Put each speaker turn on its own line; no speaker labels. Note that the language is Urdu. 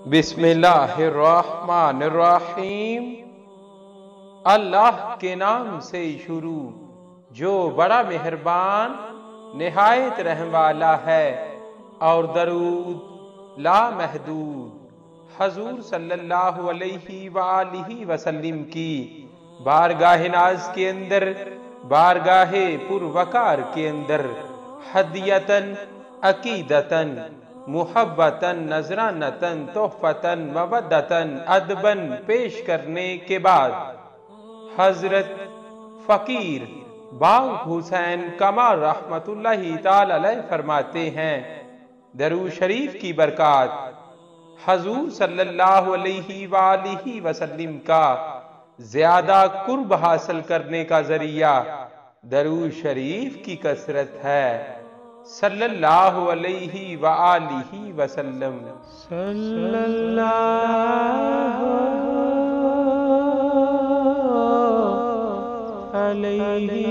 بسم اللہ الرحمن الرحیم۔ اللہ کے نام سے شروع جو بڑا مہربان نہایت رحم والا ہے، اور درود لامحدود حضور صلی اللہ علیہ وآلہ وسلم کی بارگاہ ناز کے اندر، بارگاہ پروقار کے اندر ہدیتاً عقیدتاً محبتاً نذرانتاً تحفتاً مودتاً ادباً پیش کرنے کے بعد حضرت فقیر باغ حسین کمال رحمت اللہ تعالی علیہ فرماتے ہیں، درود شریف کی برکات حضور صلی اللہ علیہ وآلہ وسلم کا زیادہ قرب حاصل کرنے کا ذریعہ درود شریف کی کثرت ہے، صلی اللہ علیہ وآلہ وسلم۔
صلی اللہ علیہ